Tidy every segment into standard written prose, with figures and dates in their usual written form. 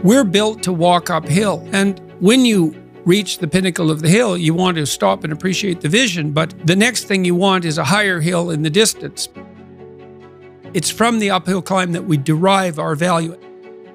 We're built to walk uphill. And when you reach the pinnacle of the hill, you want to stop and appreciate the vision, but the next thing you want is a higher hill in the distance. It's from the uphill climb that we derive our value.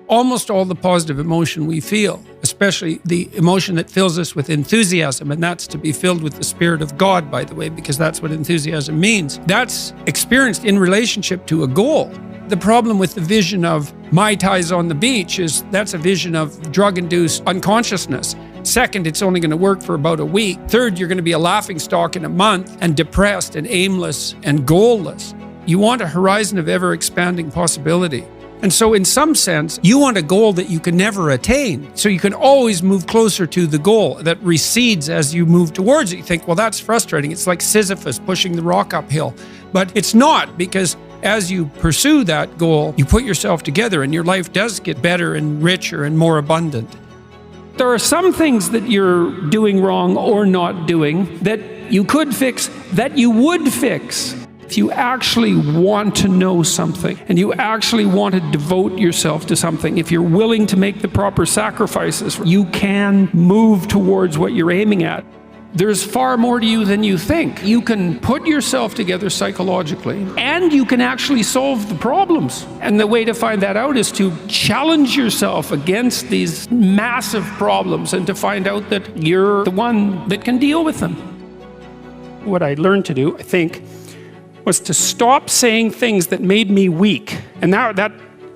Almost all the positive emotion we feel, especially the emotion that fills us with enthusiasm, and that's to be filled with the Spirit of God, by the way, because that's what enthusiasm means. That's experienced in relationship to a goal. The problem with the vision of Mai Tais on the beach is that's a vision of drug-induced unconsciousness. Second, it's only going to work for about a week. Third, you're going to be a laughingstock in a month and depressed and aimless and goalless. You want a horizon of ever-expanding possibility. And so in some sense, you want a goal that you can never attain. So you can always move closer to the goal that recedes as you move towards it. You think, well, that's frustrating. It's like Sisyphus pushing the rock uphill. But it's not, because as you pursue that goal, you put yourself together and your life does get better and richer and more abundant. There are some things that you're doing wrong or not doing that you could fix, that you would fix. If you actually want to know something and you actually want to devote yourself to something, if you're willing to make the proper sacrifices, you can move towards what you're aiming at. There's far more to you than you think. You can put yourself together psychologically and you can actually solve the problems. And the way to find that out is to challenge yourself against these massive problems and to find out that you're the one that can deal with them. What I learned to do, I think, was to stop saying things that made me weak. And now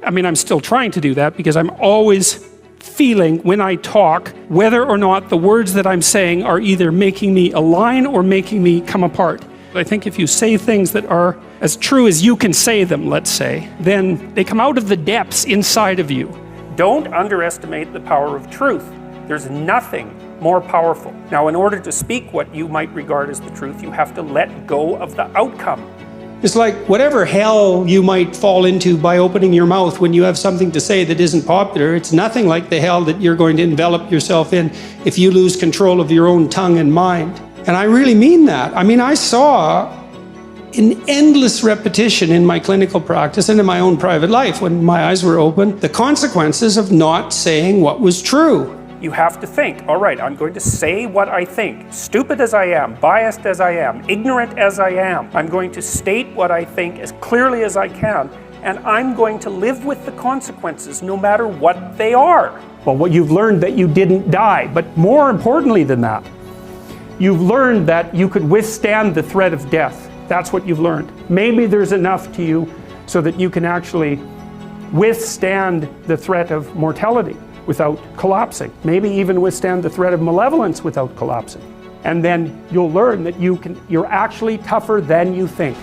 I'm still trying to do that, because I'm always feeling when I talk whether or not the words that I'm saying are either making me align or making me come apart. I think if you say things that are as true as you can say them, let's say, then they come out of the depths inside of you. Don't underestimate the power of truth. There's nothing more powerful. Now, in order to speak what you might regard as the truth, you have to let go of the outcome. It's like whatever hell you might fall into by opening your mouth when you have something to say that isn't popular, it's nothing like the hell that you're going to envelop yourself in if you lose control of your own tongue and mind. And I really mean that. I saw in endless repetition in my clinical practice and in my own private life, when my eyes were open, the consequences of not saying what was true. You have to think, all right, I'm going to say what I think. Stupid as I am, biased as I am, ignorant as I am, I'm going to state what I think as clearly as I can, and I'm going to live with the consequences no matter what they are. Well, what you've learned that you didn't die, but more importantly than that, you've learned that you could withstand the threat of death. That's what you've learned. Maybe there's enough to you so that you can actually withstand the threat of mortality without collapsing. Maybe even withstand the threat of malevolence without collapsing. And then you'll learn that you're actually tougher than you think.